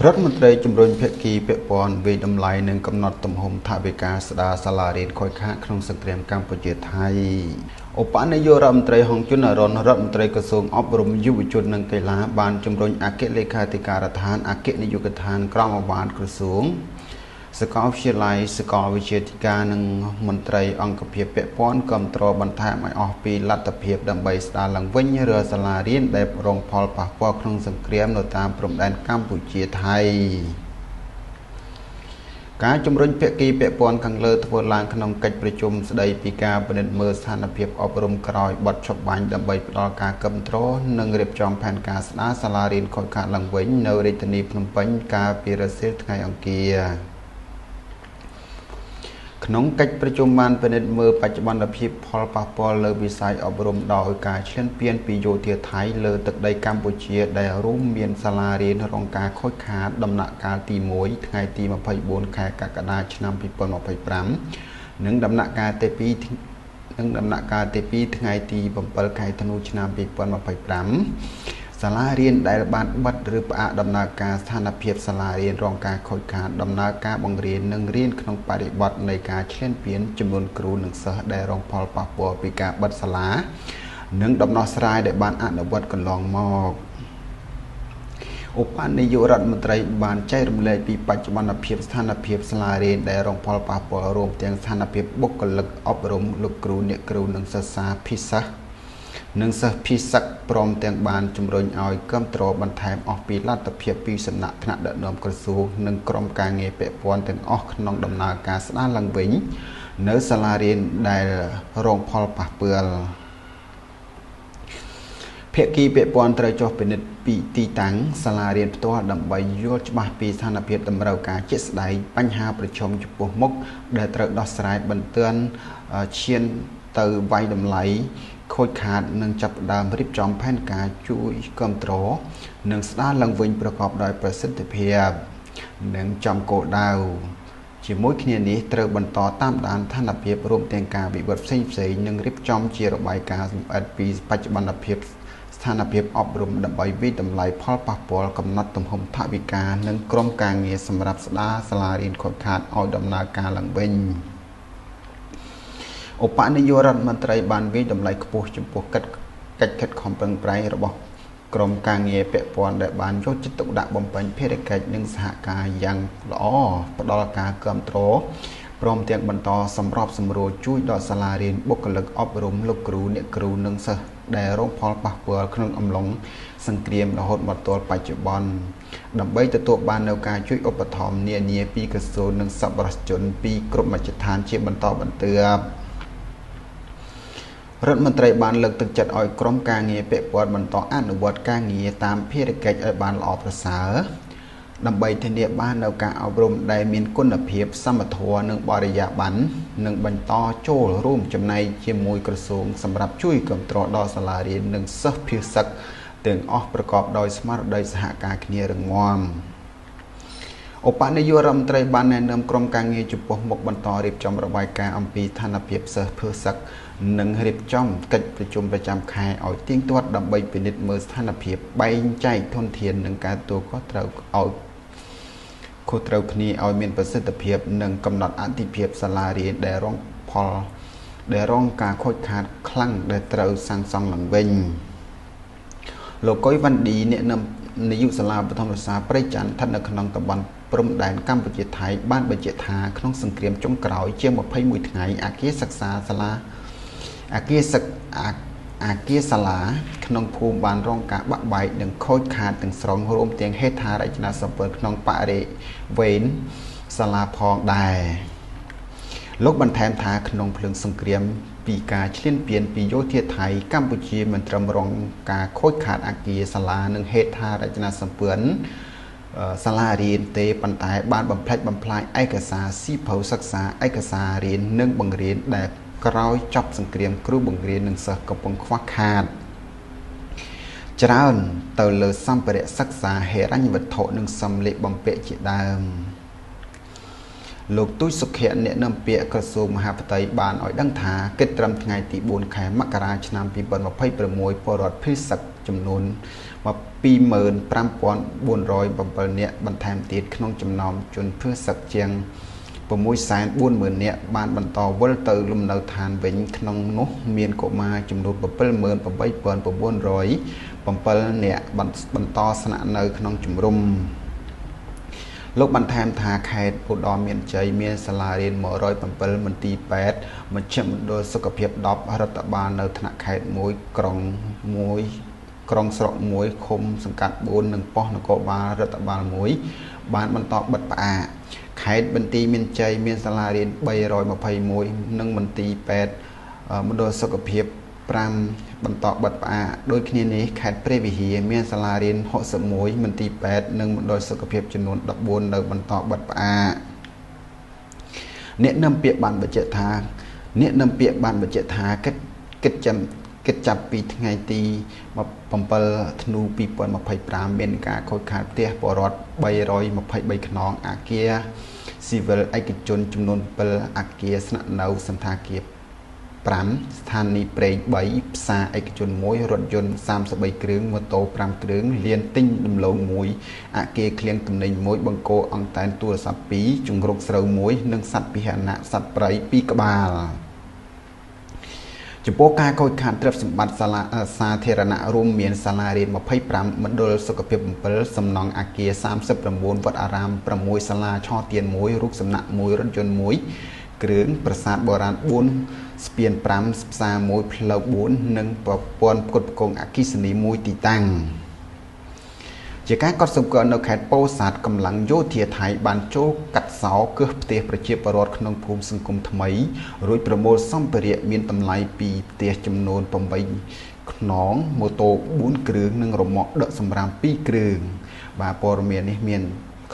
រដ្ឋមន្ត្រីជំរុញភាគីពាក់ព័ន្ធវិតម្លៃនិងកំណត់ទំហំថវិកាស្ដារសាលារៀនខូចខាតក្នុងសង្គ្រាមកម្ពុជាថៃឧបនាយករដ្ឋមន្ត្រីហុងជុនអរុនរដ្ឋមន្ត្រីក្រសួងអប់រំយុវជននិងកីឡាបានជំរុញអគ្គលេខាធិការដ្ឋានអគ្គនាយកដ្ឋានក្រមអាវ៉ាន់ក្រសួងសាកលវិទ្យាល័យសាកលវិទ្យាធិការនិងមន្ត្រីអង្គភាពពាក់ព័ន្ធគាំទ្របន្ថែមឲ្យអស់ពីលទ្ធភាពដើម្បីស្ដារឡើងវិញរាល់សាលារៀនដែលរងផលប៉ះពាល់ក្នុងសង្គ្រាមនៅតាមព្រំដែនកម្ពុជាថៃការជំរុញភាគីពាក់ព័ន្ធខាងលើធ្វើឡើងក្នុងកិច្ចប្រជុំស្ដីពីការពិនិត្យមើលស្ថានភាពអប់រំក្រោយបទឈប់បាញ់ដើម្បីផ្តល់ការគាំទ្រនិងរៀបចំផែនការស្ដារសាលារៀនខូចខាតឡើងវិញនៅរាជធានីភ្នំពេញកាលពីរសៀលថ្ងៃអង្គារក្នុងកិច្ចប្រជុំបានពិនិត្យមើលបច្ចុប្បន្នភាពផលប៉ះពាល់លើវិស័យអប់រំដោយការឈ្លានពានពីយោធាថៃលើទឹកដីកម្ពុជាដែលរួមមានសាលារៀនរងការខូចខាតដំណាក់កាលទី1ថ្ងៃទី24ខែកក្កដាឆ្នាំ2025និងដំណាក់កាលទី2ថ្ងៃទី7ខែធ្នូឆ្នាំ2025សាលារៀនដែលបានបិទឬផ្អាកដំណើរការស្ថានភាពសាលារៀនរងការខូចខាតដំណើរការបង្រៀននិងរៀនក្នុងបរិបទនៃការឈ្លានពានចំនួនគ្រូនិងសិស្សដែលរងផលប៉ះពាល់ពីការបិទសាលានិងដំណោះស្រាយដែលបានអនុវត្តកន្លងមកឧបនាយករដ្ឋមន្ត្រីបានចែករំលែកពីបច្ចុប្បន្នភាពស្ថានភាពសាលារៀនដែលរងផលប៉ះពាល់រួមទាំងស្ថានភាពបុគ្គលិកអប់រំលោកគ្រូអ្នកគ្រូនិងសិស្សាភិសិស្សនិងសិស្សភិសិកព្រមទាំងបានជំរុញឲ្យគាំទ្របន្ថែមអស់ពីលទ្ធភាពពីសំណាក់ថ្នាក់ដឹកនាំក្រសួងនិងក្រុមការងារពាក់ព័ន្ធទាំងអស់ក្នុងដំណើរការស្ដារឡើងវិញនៅសាលារៀនដែលរងផលប៉ះពាល់ភាគីពាក់ព័ន្ធត្រូវចុះពិនិត្យពីទីតាំងសាលារៀនផ្ទាល់ដើម្បីយល់ច្បាស់ពីស្ថានភាពតម្រូវការជាក់ស្ដែងបញ្ហាប្រឈមចំពោះមុខដែលត្រូវដោះស្រាយបន្ទាន់ឈានទៅវាយតម្លៃខូចខាតនិងចាប់ផ្ដើមរៀបចំផែនការជួយគាំទ្រនិងស្ដារឡើងវិញប្រកបដោយប្រសិទ្ធភាពនិងចំគោលដៅជាមួយគ្នានេះត្រូវបន្តតាមដានស្ថានភាពរួមទាំងការវិវត្តផ្សេងៗនិងរៀបចំជារបាយការណ៍សម្អិតពីបច្ចុប្បន្នភាពស្ថានភាពអប់រំដើម្បីវិតម្លៃផលប៉ះពាល់កំណត់ទំហំថវិកានិងក្រុមការងារសម្រាប់ស្ដារសាលារៀនខូចខាតឲ្យដំណើរការឡើងវិញឧបនាយករដ្ឋមន្ត្រីបានវិតម្លៃខ្ពស់ចំពោះកិច្ចខិតខំប្រឹងប្រែងរបស់ក្រុមការងារពាក់ព័ន្ធដែលបានយកចិត្តទុកដាក់បំពេញភារកិច្ចនិងសហការយ៉ាងល្អផ្ដល់ការគាំទ្រព្រមទាំងបន្តសម្របសម្រួលជួយដល់សាលារៀនបុគ្គលិកអប់រំលោកគ្រូអ្នកគ្រូនិងសិស្សដែលរងផលប៉ះពាល់ក្នុងអំឡុងសង្គ្រាមរហូតមកទល់បច្ចុប្បន្នដើម្បីទទួលបាននូវការជួយឧបត្ថម្ភនានាពីក្រសួងនិងសប្បុរសជនពីគ្រប់មជ្ឈដ្ឋានជាបន្តបន្ទាប់រដ្ឋមន្ត្រីបានលើកទឹកចិត្តឲ្យក្រុមការងារពាក់ព័ន្ធបន្តអនុវត្តការងារតាមភារកិច្ចឲ្យបានល្អប្រសើរដើម្បីធានាបាននូវការអប់រំដែលមានគុណភាពសមធម៌និងបរិយាបន្ននិងបន្តចូលរួមចំណែកជាមួយក្រសួងសម្រាប់ជួយគាំទ្រដល់សាលារៀននិងសិស្សភិសិកទាំងអស់ប្រកបដោយស្មារតីសហការគ្នារឹងមាំឧបនាយករដ្ឋមន្ត្រីបានណែនាំក្រុមការងារចំពោះមុខបន្តរៀបចំរបាយការណ៍អំពីស្ថានភាពសិស្សភិសិកនិងរៀបចំកិច្ចប្រជុំប្រចាំខែឲ្យទៀងទាត់ដើម្បីពិនិត្យមើលស្ថានភាពបែងចែកធនធាននិងការទទួលខុសត្រូវគ្នាឲ្យមានប្រសិទ្ធភាពនិងកំណត់អតិភិបសាលារៀនដែលរងការខូចខាតខ្លាំងដែលត្រូវសាងសង់ឡើងវិញលោកកុយវ៉ាន់ឌីអ្នកនាយកសាលាបឋមសិក្សាព្រៃច័ន្ទស្ថិតនៅក្នុងតំបន់ព្រំដែនកម្ពុជាថៃបានបញ្ជាក់ថាក្នុងសង្គ្រាមចុងក្រោយជាង21ថ្ងៃអគារសិក្សាសាលាក្នុងភូមិបានរងការបាក់បែកនិងខូចខាតទាំងស្រុងរួមទាំងហេដ្ឋារចនាសម្ព័ន្ធក្នុងបរិវេណសាលាផងដែរលោកបន្ថែមថាក្នុងភ្លើងសង្គ្រាមពីការឈ្លានពានពីយោធាថៃកម្ពុជាមិនត្រឹមរងការខូចខាតអគារសាលានិងហេដ្ឋារចនាសម្ព័ន្ធសាលារៀនទេប៉ុន្តែបានបំផ្លិចបំផ្លាញឯកសារសៀវភៅសិក្សាឯកសាររៀននិងបង្រៀនដែលក្រោយចប់សង្គ្រាមគ្រូបង្រៀននិងសិស្សកំពុងខ្វះខាតច្រើនទៅលើសម្ភារៈសិក្សាហិរញ្ញវត្ថុនិងសម្លៀកបំពាក់ជាដើមលោកទូចសុខៈអ្នកនាំពាក្យក្រសួងមហាផ្ទៃបានឲ្យដឹងថាគិតត្រឹមថ្ងៃទី4ខែមករាឆ្នាំ2026ពលរដ្ឋភិសិក ចំនួន25,407 នាក់បន្ថែមទៀតក្នុងចំណោមជនភឿសឹកជាង 640,000 នាក់បានបន្តវិលទៅលំនៅឋានវិញក្នុងនោះមានកុមារចំនួន 78,907 នាក់បន្តស្នាក់នៅក្នុងជំរំលោកបន្ថែមថាខេត្តឧត្តរមានជ័យមានសាលារៀន 107 មន្ទីរពេទ្យមជ្ឈមណ្ឌលសុខភាព 10 រដ្ឋបាលនៅថ្នាក់ខេត្ត 1 ក្រុង 1 ក្រុងស្រុក 1 ឃុំសង្កាត់ 4 និងប៉ុស្តិ៍នគរបាលរដ្ឋបាល 1 បានបន្តបិទផ្អាកខេត្តបន្ទាយមានជ័យមានសាលារៀន 321 និងមន្ទីរពេទ្យមណ្ឌលសុខភាព 5 បន្តបិទផ្អាកដូចគ្នានេះខេត្តព្រះវិហារមានសាលារៀន 61 មន្ទីរពេទ្យនិងមណ្ឌលសុខភាពចំនួន 14 នៅបន្តបិទផ្អាកអ្នកនាំពាក្យបានបញ្ជាក់ថាគិតចាប់ពីថ្ងៃទី7 ធ្នូ 2025 មានការខូចខាតផ្ទះពលរដ្ឋ 323 ខ្នងអគារស៊ីវិលឯកជនចំនួន 7 អគារស្នាក់នៅសន្តាគារ 5 ស្ថានីយ៍ប្រេង 3 ផ្សារឯកជន 1 រថយន្ត 33 គ្រឿង ម៉ូតូ 5 គ្រឿង លានទិញដំឡូង 1 អគារឃ្លាំងទំនិញ 1 បង្គោលអង្តែនទូរស័ព្ទ 2 ជង្រុកស្រូវ 1 និងសត្វពាហនៈសត្វព្រៃ 2 ក្បាលចំពោះការខូចខាតទ្រព្យសម្បត្តិសាធារណៈរួមមានសាលារៀន 25 មណ្ឌលសុខភាព 7 សំណង់អគារ 39 វត្តអារាម 6 សាលាឆទាន 1 រូបសំណាក់ 1 រថយន្ត 1 គ្រឿង ប្រាសាទបុរាណ 4 ស្ពាន 5 ផ្សារ 1 ផ្លូវ 4 និងប្រព័ន្ធផ្គត់ផ្គង់អគ្គិសនី 1 ទីតាំងជាការកត់សម្គាល់នៅខេត្តពោធិ៍សាត់កម្លាំងយោធាថៃបានចូលកាត់សោគឺផ្ទះប្រជាពលរដ្ឋក្នុងភូមិសង្គមថ្មីរួចប្រមូលសម្ភារៈមានតម្លៃពីផ្ទះចំនួន 8 ខ្នងម៉ូតូ 4 គ្រឿងនិងរ៉ឺម៉កដឹកសម្រាម 2 គ្រឿងបាទព័ត៌មាននេះមាន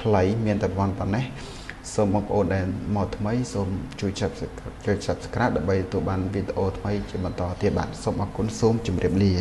ខ្លីមានតែប៉ុណ្ណេះសូមបងប្អូនដែលមកថ្មីសូមជួយ Subscribe ដើម្បីទទួលបានវីដេអូថ្មីជាបន្តទៀតបាទសូមអរគុណសូមជម្រាបលា